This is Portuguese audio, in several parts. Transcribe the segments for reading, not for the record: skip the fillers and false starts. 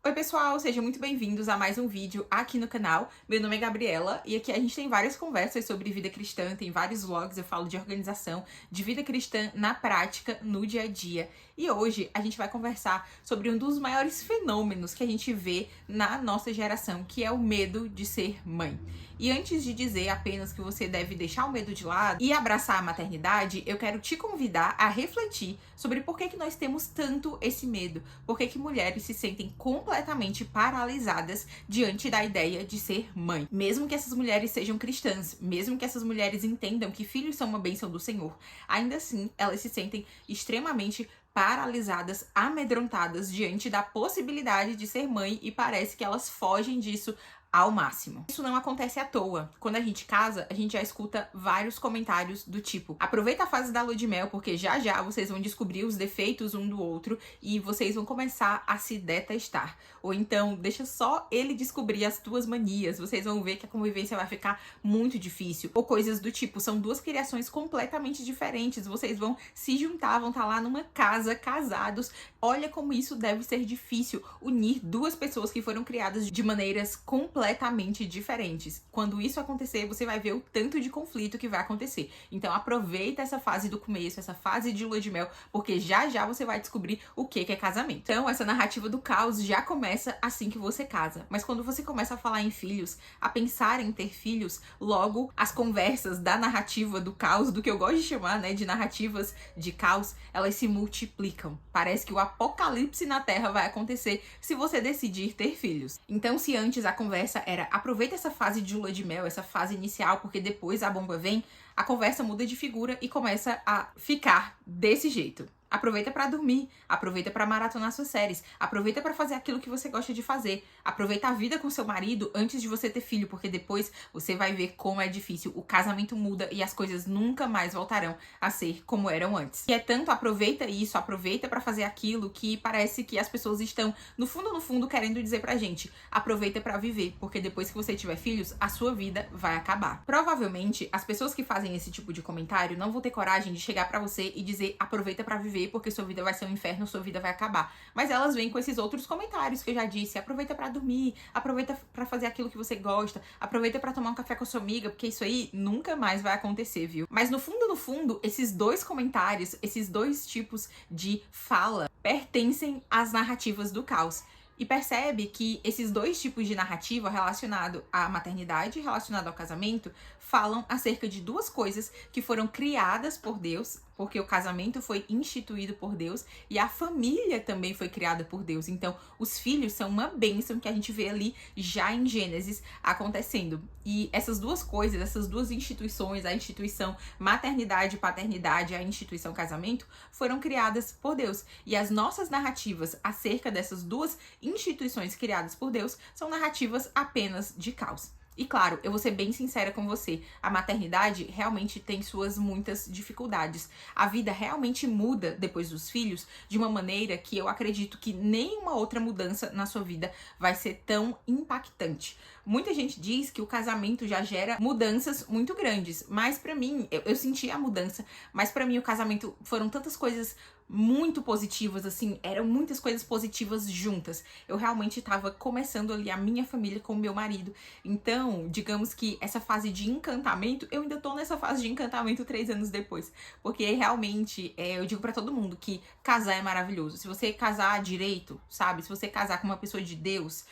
Oi pessoal, sejam muito bem-vindos a mais um vídeo aqui no canal. Meu nome é Gabriela e aqui a gente tem várias conversas sobre vida cristã, tem vários vlogs, eu falo de organização, de vida cristã na prática, no dia a dia. E hoje a gente vai conversar sobre um dos maiores fenômenos que a gente vê na nossa geração, que é o medo de ser mãe. E antes de dizer apenas que você deve deixar o medo de lado e abraçar a maternidade, eu quero te convidar a refletir sobre por que nós temos tanto esse medo, por que mulheres se sentem completamente paralisadas diante da ideia de ser mãe. Mesmo que essas mulheres sejam cristãs, mesmo que essas mulheres entendam que filhos são uma bênção do Senhor, ainda assim elas se sentem extremamente paralisadas, amedrontadas diante da possibilidade de ser mãe e parece que elas fogem disso ao máximo. Isso não acontece à toa. Quando a gente casa, a gente já escuta vários comentários do tipo: aproveita a fase da lua de mel, porque já já vocês vão descobrir os defeitos um do outro e vocês vão começar a se detestar. Ou então, deixa só ele descobrir as tuas manias, vocês vão ver que a convivência vai ficar muito difícil. Ou coisas do tipo: são duas criações completamente diferentes, vocês vão se juntar, vão estar lá numa casa, casados. Olha como isso deve ser difícil, unir duas pessoas que foram criadas de maneiras completamente diferentes. Quando isso acontecer, você vai ver o tanto de conflito que vai acontecer. Então aproveita essa fase do começo, essa fase de lua de mel, porque já já você vai descobrir o que é casamento. Então essa narrativa do caos já começa assim que você casa. Mas quando você começa a falar em filhos, a pensar em ter filhos, logo as conversas da narrativa do caos, do que eu gosto de chamar, né, de narrativas de caos, elas se multiplicam. Parece que o apocalipse na Terra vai acontecer se você decidir ter filhos. Então, se antes a conversa era aproveita essa fase de lua de mel, essa fase inicial, porque depois a bomba vem, a conversa muda de figura e começa a ficar desse jeito. Aproveita pra dormir, aproveita pra maratonar suas séries, aproveita pra fazer aquilo que você gosta de fazer, aproveita a vida com seu marido antes de você ter filho, porque depois você vai ver como é difícil, o casamento muda e as coisas nunca mais voltarão a ser como eram antes. E é tanto aproveita isso, aproveita pra fazer aquilo, que parece que as pessoas estão no fundo querendo dizer pra gente: aproveita pra viver, porque depois que você tiver filhos, a sua vida vai acabar. Provavelmente as pessoas que fazem esse tipo de comentário não vão ter coragem de chegar pra você e dizer aproveita pra viver, porque sua vida vai ser um inferno, sua vida vai acabar. Mas elas vêm com esses outros comentários que eu já disse: aproveita pra dormir, aproveita pra fazer aquilo que você gosta, aproveita pra tomar um café com a sua amiga, porque isso aí nunca mais vai acontecer, viu? Mas no fundo, esses dois comentários, esses dois tipos de fala pertencem às narrativas do caos. E percebe que esses dois tipos de narrativa relacionado à maternidade e relacionado ao casamento falam acerca de duas coisas que foram criadas por Deus, porque o casamento foi instituído por Deus e a família também foi criada por Deus. Então, os filhos são uma bênção que a gente vê ali já em Gênesis acontecendo. E essas duas coisas, essas duas instituições, a instituição maternidade e paternidade, a instituição casamento, foram criadas por Deus. E as nossas narrativas acerca dessas duas instituições criadas por Deus são narrativas apenas de caos. E claro, eu vou ser bem sincera com você, a maternidade realmente tem suas muitas dificuldades. A vida realmente muda depois dos filhos de uma maneira que eu acredito que nenhuma outra mudança na sua vida vai ser tão impactante. Muita gente diz que o casamento já gera mudanças muito grandes, mas pra mim, eu senti a mudança, mas pra mim o casamento foram tantas coisas muito positivas, assim, eram muitas coisas positivas juntas. Eu realmente tava começando ali a minha família com o meu marido. Então, digamos que essa fase de encantamento, eu ainda tô nessa fase de encantamento 3 anos depois. Porque realmente, eu digo pra todo mundo que casar é maravilhoso. Se você casar direito, sabe? Se você casar com uma pessoa de Deus,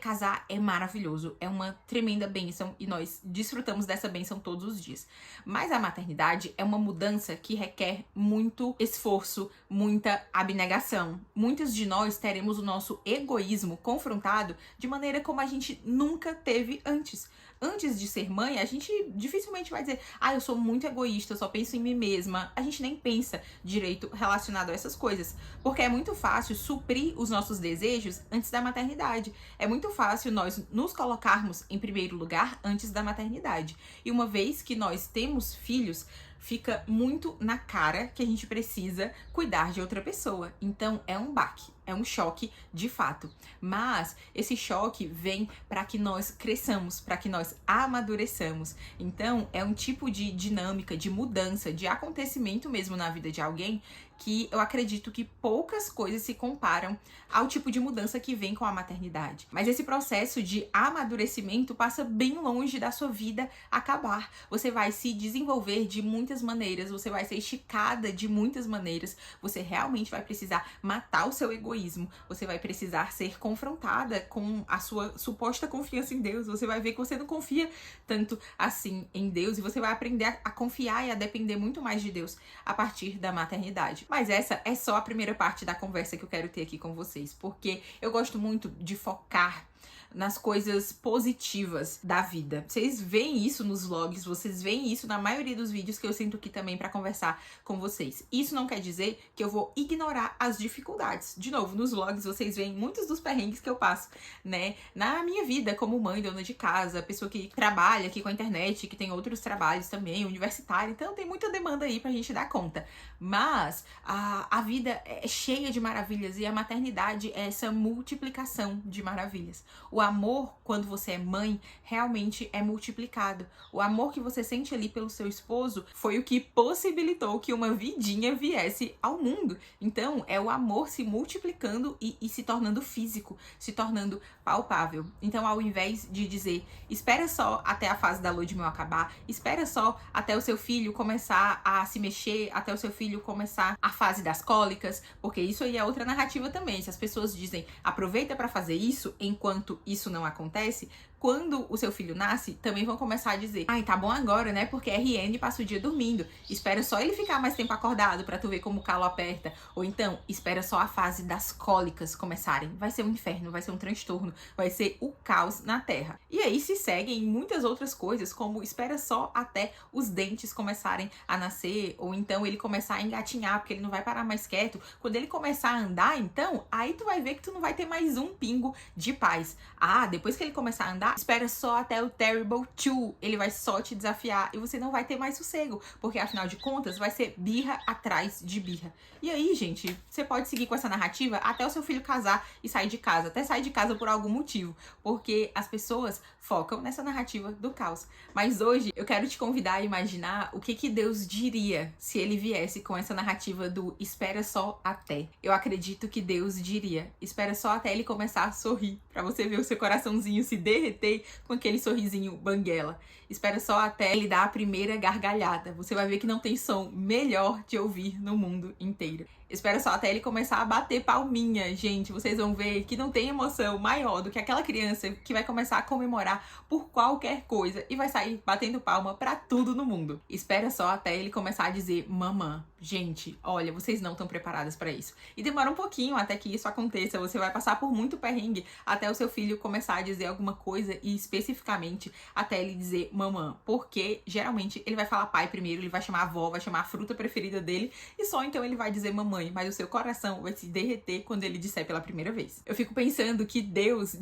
casar é maravilhoso, é uma tremenda bênção e nós desfrutamos dessa bênção todos os dias. Mas a maternidade é uma mudança que requer muito esforço, muita abnegação. Muitos de nós teremos o nosso egoísmo confrontado de maneira como a gente nunca teve antes. Antes de ser mãe, a gente dificilmente vai dizer: eu sou muito egoísta, eu só penso em mim mesma. A gente nem pensa direito relacionado a essas coisas, porque é muito fácil suprir os nossos desejos antes da maternidade. É muito fácil nós nos colocarmos em primeiro lugar antes da maternidade. E uma vez que nós temos filhos, fica muito na cara que a gente precisa cuidar de outra pessoa. Então é um baque. é um choque de fato. Mas esse choque vem para que nós cresçamos, para que nós amadureçamos. Então, é um tipo de dinâmica, de mudança, de acontecimento mesmo na vida de alguém que eu acredito que poucas coisas se comparam ao tipo de mudança que vem com a maternidade. Mas esse processo de amadurecimento passa bem longe da sua vida acabar. Você vai se desenvolver de muitas maneiras, você vai ser esticada de muitas maneiras, você realmente vai precisar matar o seu egoísmo, você vai precisar ser confrontada com a sua suposta confiança em Deus, você vai ver que você não confia tanto assim em Deus e você vai aprender a confiar e a depender muito mais de Deus a partir da maternidade. Mas essa é só a primeira parte da conversa que eu quero ter aqui com vocês, porque eu gosto muito de focar nas coisas positivas da vida. Vocês veem isso nos vlogs, vocês veem isso na maioria dos vídeos que eu sinto aqui também pra conversar com vocês. Isso não quer dizer que eu vou ignorar as dificuldades. De novo, nos vlogs vocês veem muitos dos perrengues que eu passo, né? Na minha vida como mãe, dona de casa, pessoa que trabalha aqui com a internet, que tem outros trabalhos também, universitária, então tem muita demanda aí pra gente dar conta. Mas a vida é cheia de maravilhas e a maternidade é essa multiplicação de maravilhas. O amor, quando você é mãe, realmente é multiplicado. O amor que você sente ali pelo seu esposo foi o que possibilitou que uma vidinha viesse ao mundo. Então, é o amor se multiplicando e se tornando físico, se tornando palpável. Então, ao invés de dizer, espera só até a fase da lua de mel acabar, espera só até o seu filho começar a se mexer, até o seu filho começar a fase das cólicas, porque isso aí é outra narrativa também. Se as pessoas dizem, aproveita para fazer isso enquanto isso não acontece, quando o seu filho nasce, também vão começar a dizer, ai, tá bom agora, né? Porque RN passa o dia dormindo. Espera só ele ficar mais tempo acordado pra tu ver como o calo aperta. Ou então, espera só a fase das cólicas começarem. Vai ser um inferno, vai ser um transtorno, vai ser o caos na Terra. E aí se seguem muitas outras coisas, como espera só até os dentes começarem a nascer, ou então ele começar a engatinhar, porque ele não vai parar mais quieto. Quando ele começar a andar, então, aí tu vai ver que tu não vai ter mais um pingo de paz. Ah, depois que ele começar a andar, espera só até o Terrible 2, ele vai só te desafiar e você não vai ter mais sossego, porque afinal de contas vai ser birra atrás de birra. E aí, gente, você pode seguir com essa narrativa até o seu filho casar e sair de casa, até sair de casa por algum motivo, porque as pessoas focam nessa narrativa do caos. Mas hoje eu quero te convidar a imaginar o que Deus diria se ele viesse com essa narrativa do espera só até. Eu acredito que Deus diria, espera só até ele começar a sorrir, pra você ver o seu coraçãozinho se derreter com aquele sorrisinho banguela. Espera só até ele dar a primeira gargalhada. Você vai ver que não tem som melhor de ouvir no mundo inteiro. Espera só até ele começar a bater palminha, gente. Vocês vão ver que não tem emoção maior do que aquela criança que vai começar a comemorar por qualquer coisa e vai sair batendo palma pra tudo no mundo. Espera só até ele começar a dizer mamã. Gente, olha, vocês não estão preparadas pra isso. E demora um pouquinho até que isso aconteça. Você vai passar por muito perrengue até o seu filho começar a dizer alguma coisa e especificamente até ele dizer mamã. Porque geralmente ele vai falar pai primeiro, ele vai chamar a avó, vai chamar a fruta preferida dele e só então ele vai dizer mamãe. Mas o seu coração vai se derreter quando ele disser pela primeira vez. Eu fico pensando que Deus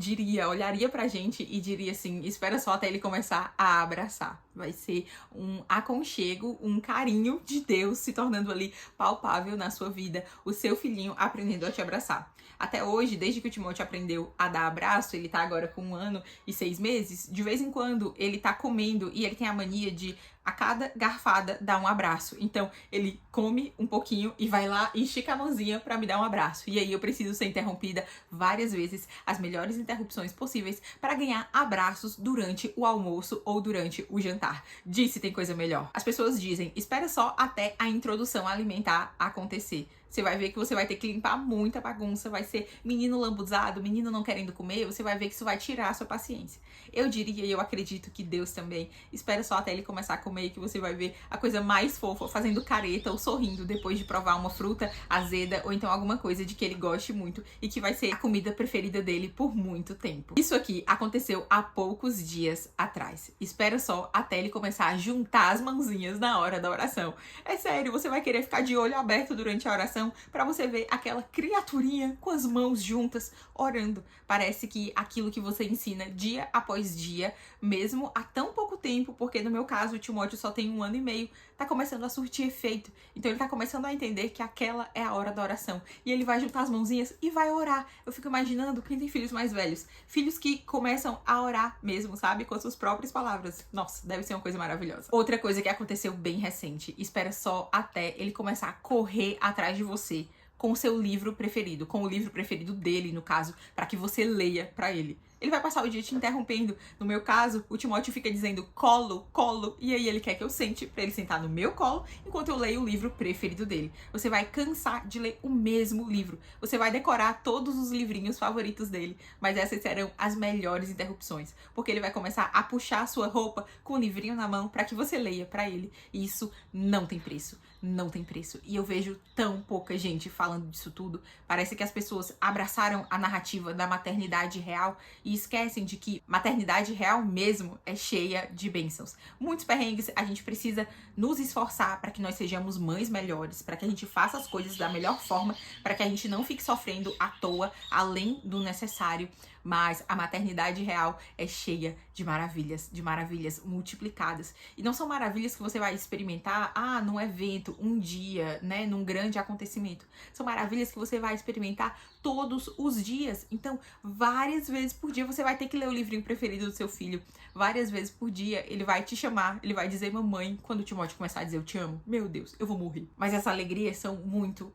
olharia pra gente e diria assim, espera só até ele começar a abraçar. Vai ser um aconchego, um carinho de Deus se tornando ali palpável na sua vida, o seu filhinho aprendendo a te abraçar. Até hoje, desde que o Timóteo aprendeu a dar abraço, ele tá agora com 1 ano e 6 meses, de vez em quando ele tá comendo e ele tem a mania de a cada garfada dar um abraço. Então ele come um pouquinho e vai lá e estica a mãozinha pra me dar um abraço. E aí eu preciso ser interrompida várias vezes, as melhores interrupções possíveis para ganhar abraços durante o almoço ou durante o jantar. Diz se tem coisa melhor. As pessoas dizem, espera só até a introdução alimentar acontecer. Você vai ver que você vai ter que limpar muita bagunça, vai ser menino lambuzado, menino não querendo comer, você vai ver que isso vai tirar a sua paciência. Eu diria, e eu acredito que Deus também, espera só até ele começar a comer, que você vai ver a coisa mais fofa, fazendo careta ou sorrindo depois de provar uma fruta azeda ou então alguma coisa de que ele goste muito e que vai ser a comida preferida dele por muito tempo. Isso aqui aconteceu há poucos dias atrás. Espera só até ele começar a juntar as mãozinhas na hora da oração. É sério, você vai querer ficar de olho aberto durante a oração oração para você ver aquela criaturinha com as mãos juntas orando. Parece que aquilo que você ensina dia após dia, mesmo há tão pouco tempo, porque no meu caso o Timóteo só tem 1 ano e meio, tá começando a surtir efeito. Então ele tá começando a entender que aquela é a hora da oração. E ele vai juntar as mãozinhas e vai orar. Eu fico imaginando quem tem filhos mais velhos. Filhos que começam a orar mesmo, sabe? Com as suas próprias palavras. Nossa, deve ser uma coisa maravilhosa. Outra coisa que aconteceu bem recente. Espera só até ele começar a correr atrás de você com o seu livro preferido, com o livro preferido dele, no caso, para que você leia para ele. Ele vai passar o dia te interrompendo. No meu caso, o Timóteo fica dizendo colo, colo, e aí ele quer que eu sente para ele sentar no meu colo enquanto eu leio o livro preferido dele. Você vai cansar de ler o mesmo livro. Você vai decorar todos os livrinhos favoritos dele, mas essas serão as melhores interrupções, porque ele vai começar a puxar a sua roupa com o livrinho na mão para que você leia para ele. E isso não tem preço. Não tem preço. E eu vejo tão pouca gente falando disso tudo. Parece que as pessoas abraçaram a narrativa da maternidade real e esquecem de que maternidade real mesmo é cheia de bênçãos. Muitos perrengues, a gente precisa nos esforçar para que nós sejamos mães melhores, para que a gente faça as coisas da melhor forma, para que a gente não fique sofrendo à toa, além do necessário. Mas a maternidade real é cheia de maravilhas multiplicadas. E não são maravilhas que você vai experimentar, num evento, um dia, né, num grande acontecimento. São maravilhas que você vai experimentar todos os dias. Então, várias vezes por dia você vai ter que ler o livrinho preferido do seu filho. Várias vezes por dia ele vai te chamar, ele vai dizer mamãe, quando o Timóteo começar a dizer eu te amo. Meu Deus, eu vou morrer. Mas essas alegrias são muito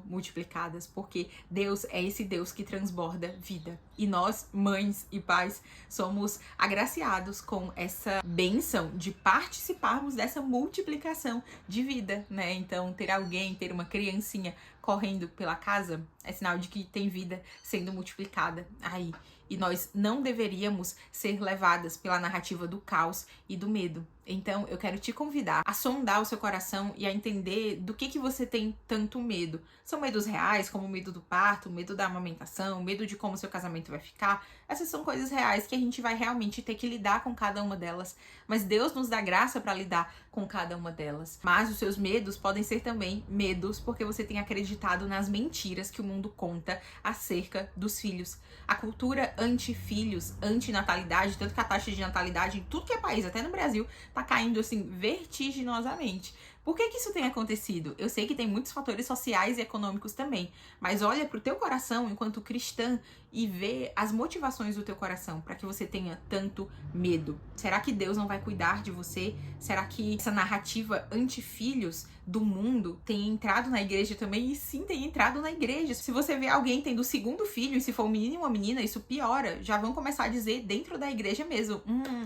multiplicadas, porque Deus é esse Deus que transborda vida. E nós, mães e pais, somos agraciados com essa bênção de participarmos dessa multiplicação de vida, né? Então, ter alguém, ter uma criancinha correndo pela casa é sinal de que tem vida sendo multiplicada aí. E nós não deveríamos ser levadas pela narrativa do caos e do medo. Então, eu quero te convidar a sondar o seu coração e a entender do que você tem tanto medo. São medos reais, como o medo do parto, o medo da amamentação, o medo de como seu casamento vai ficar. Essas são coisas reais que a gente vai realmente ter que lidar com cada uma delas. Mas Deus nos dá graça para lidar com cada uma delas. Mas os seus medos podem ser também medos porque você tem acreditado nas mentiras que o mundo conta acerca dos filhos. A cultura anti-filhos, anti-natalidade, tanto que a taxa de natalidade em tudo que é país, até no Brasil, tá caindo assim vertiginosamente. Por que isso tem acontecido? Eu sei que tem muitos fatores sociais e econômicos também, mas olha pro teu coração enquanto cristã e vê as motivações do teu coração para que você tenha tanto medo. Será que Deus não vai cuidar de você? Será que essa narrativa anti-filhos do mundo tem entrado na igreja também? E sim, tem entrado na igreja. Se você vê alguém tendo o segundo filho, e se for um menino e uma menina, isso piora. Já vão começar a dizer dentro da igreja mesmo,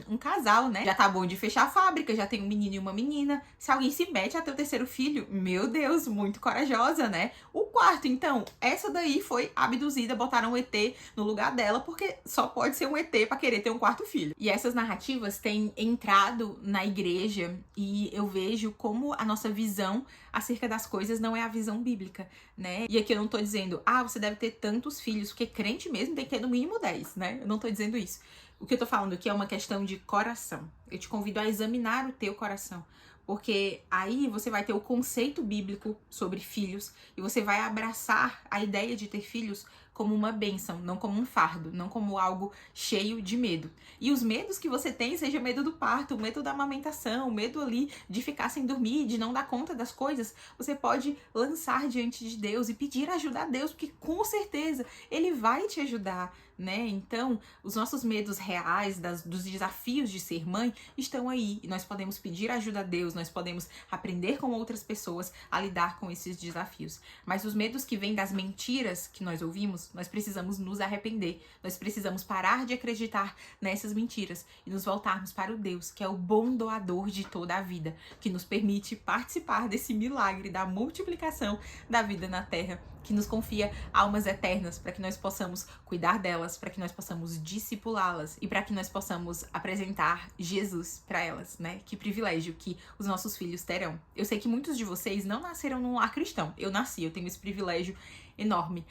um casal, né? Já tá bom de fechar a fábrica, já tem um menino e uma menina. Se alguém se mete a ter o terceiro filho, meu Deus, muito corajosa, né? O quarto, então, essa daí foi abduzida, botaram um ET no lugar dela, porque só pode ser um ET pra querer ter um quarto filho. E essas narrativas têm entrado na igreja e eu vejo como a nossa visão acerca das coisas não é a visão bíblica, né? E aqui eu não tô dizendo, você deve ter tantos filhos, porque crente mesmo tem que ter no mínimo 10, né? Eu não tô dizendo isso. O que eu tô falando aqui é uma questão de coração. Eu te convido a examinar o teu coração. Porque aí você vai ter o conceito bíblico sobre filhos e você vai abraçar a ideia de ter filhos como uma bênção, não como um fardo, não como algo cheio de medo. E os medos que você tem, seja medo do parto, medo da amamentação, medo ali de ficar sem dormir, de não dar conta das coisas, você pode lançar diante de Deus e pedir ajuda a Deus, porque com certeza Ele vai te ajudar, né? Então, os nossos medos reais, dos desafios de ser mãe, estão aí. E nós podemos pedir ajuda a Deus, nós podemos aprender com outras pessoas a lidar com esses desafios. Mas os medos que vêm das mentiras que nós ouvimos, nós precisamos nos arrepender. Nós precisamos parar de acreditar nessas mentiras e nos voltarmos para o Deus, que é o bom doador de toda a vida, que nos permite participar desse milagre da multiplicação da vida na Terra, que nos confia almas eternas para que nós possamos cuidar delas, para que nós possamos discipulá-las e para que nós possamos apresentar Jesus para elas, né? Que privilégio que os nossos filhos terão. Eu sei que muitos de vocês não nasceram num lar cristão. Eu nasci, eu tenho esse privilégio enorme.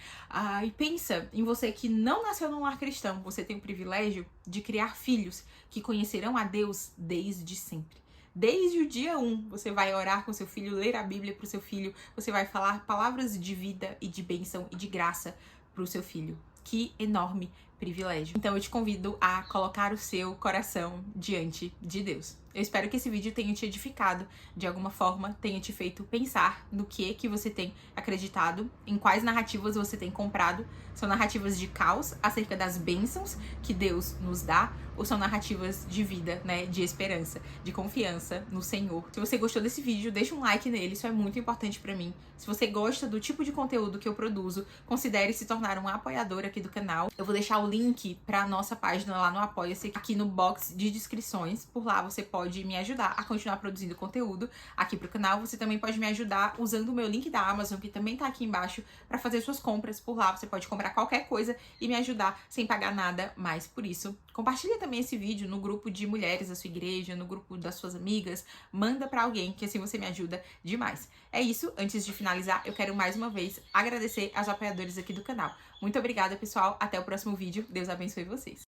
E pensa em você que não nasceu num lar cristão. Você tem o privilégio de criar filhos que conhecerão a Deus desde sempre. Desde o dia 1, você vai orar com seu filho, ler a Bíblia pro seu filho, você vai falar palavras de vida e de bênção e de graça pro seu filho. Que enorme privilégio. Então eu te convido a colocar o seu coração diante de Deus. Eu espero que esse vídeo tenha te edificado de alguma forma, tenha te feito pensar no que você tem acreditado, em quais narrativas você tem comprado. São narrativas de caos acerca das bênçãos que Deus nos dá, ou são narrativas de vida, né, de esperança, de confiança no Senhor. Se você gostou desse vídeo, deixa um like nele, isso é muito importante pra mim. Se você gosta do tipo de conteúdo que eu produzo, considere se tornar um apoiador aqui do canal. Eu vou deixar o link pra nossa página lá no Apoia-se, aqui no box de descrições. Por lá você pode me ajudar a continuar produzindo conteúdo aqui pro canal. Você também pode me ajudar usando o meu link da Amazon, que também tá aqui embaixo, pra fazer suas compras por lá. Você pode comprar qualquer coisa e me ajudar sem pagar nada mais por isso. Compartilha também esse vídeo no grupo de mulheres da sua igreja, no grupo das suas amigas. Manda pra alguém, que assim você me ajuda demais. É isso. Antes de finalizar, eu quero mais uma vez agradecer aos apoiadores aqui do canal. Muito obrigada, pessoal. Até o próximo vídeo. Deus abençoe vocês.